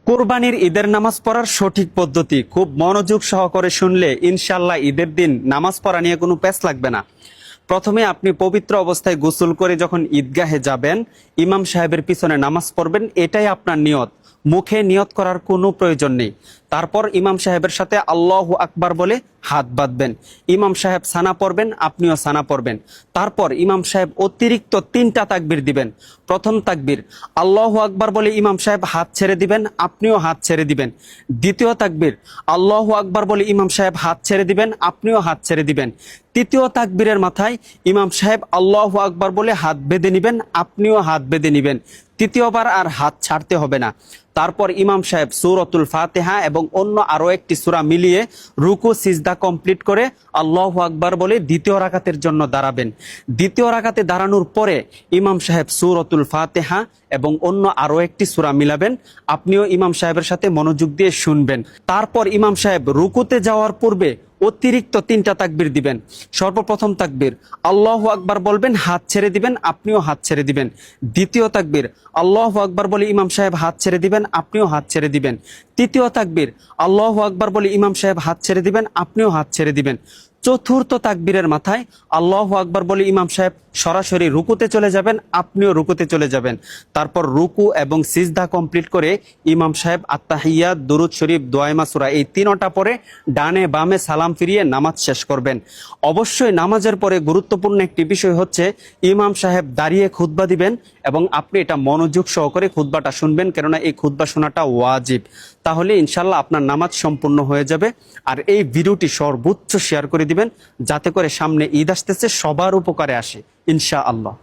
কোরবানির ঈদের নামাজ পড়ার সঠিক পদ্ধতি খুব মনোযোগ সহকারে শুনলে ইনশাআল্লাহ ঈদের দিন নামাজ পড়া নিয়ে কোনো প্যাচ লাগবে না। প্রথমে আপনি পবিত্র অবস্থায় গোসল করে যখন ঈদগাহে যাবেন, ইমাম সাহেবের পিছনে নামাজ পড়বেন, এটাই আপনার নিয়ত। মুখে নিয়ত করার কোনো প্রয়োজন নেই। তারপর ইমাম সাহেবের সাথে আল্লাহু আকবার বলে হাত বাঁধবেন। ইমাম সাহেব সানা পড়বেন, আপনিও সানা পড়বেন। তারপর ইমাম সাহেব অতিরিক্ত 3টা তাকবীর দিবেন। প্রথম তাকবীর আল্লাহু আকবার বলে ইমাম সাহেব হাত ছেড়ে দিবেন, আপনিও হাত ছেড়ে দিবেন। দ্বিতীয় তাকবীর আল্লাহু আকবার বলে ইমাম সাহেব হাত ছেড়ে দিবেন, আপনিও হাত ছেড়ে দিবেন। তৃতীয় তাকবীরের মাথায় ইমাম সাহেব আল্লাহু আকবার বলে হাত বেঁধে নিবেন, আপনিও হাত বেঁধে নিবেন। তৃতীয়বার আর হাত ছাড়তে হবে না। তারপর ইমাম সাহেব সূরাতুল ফাতিহা এবং অন্য আরো একটি সূরা মিলিয়ে রুকু সিজদা কমপ্লিট করে আল্লাহু আকবার বলে দ্বিতীয় রাকাতের জন্য দাঁড়াবেন। দ্বিতীয় রাকাতে দাঁড়ানোর পরে ইমাম সাহেব সূরাতুল ফাতিহা এবং অন্য আরো একটি সূরা মিলাবেন। আপনিও ইমাম সাহেবের সাথে মনোযোগ দিয়ে শুনবেন। তারপর ইমাম সাহেব রুকুতে যাওয়ার পূর্বে অতিরিক্ত 3টা তাকবীর দিবেন। সর্বপ্রথম তাকবীর আল্লাহু আকবার বলবেন, হাত ছেড়ে দিবেন, আপনিও হাত ছেড়ে দিবেন। দ্বিতীয় তাকবীর আল্লাহু আকবার বলে ইমাম সাহেব হাত ছেড়ে দিবেন, আপনিও হাত ছেড়ে দিবেন। তৃতীয় তাকবীর আল্লাহু আকবার বলে ইমাম সাহেব হাত ছেড়ে দিবেন, আপনিও হাত ছেড়ে দিবেন। চতুর্থ তাকবীরের মাথায় আল্লাহু আকবার বলে ইমাম সাহেব সরাসরি রুকুতে চলে যাবেন, আপনিও রুকুতে চলে যাবেন। তারপর রুকু এবং সিজদা কমপ্লিট করে ইমাম সাহেব আত্তাহিয়াত, দুরুদ শরীফ, দোয়া মাসুরা এই 3টা পরে ডানে বামে সালাম ফিরিয়ে নামাজ শেষ করবেন। অবশ্যই নামাজের পরে গুরুত্বপূর্ণ একটি বিষয় হচ্ছে ইমাম সাহেব দাঁড়িয়ে খুতবা দিবেন এবং আপনি এটা মনোযোগ সহকারে খুতবাটা শুনবেন, কেননা এই খুতবা শোনাটা ওয়াজিব। তাহলে ইনশাল্লাহ আপনার নামাজ সম্পূর্ণ হয়ে যাবে। আর এই ভিডিওটি সর্বোচ্চ শেয়ার করে দিবেন, যাতে করে সামনে ঈদ আসতেছে সবার উপকারে আসে ইনশাআল্লাহ।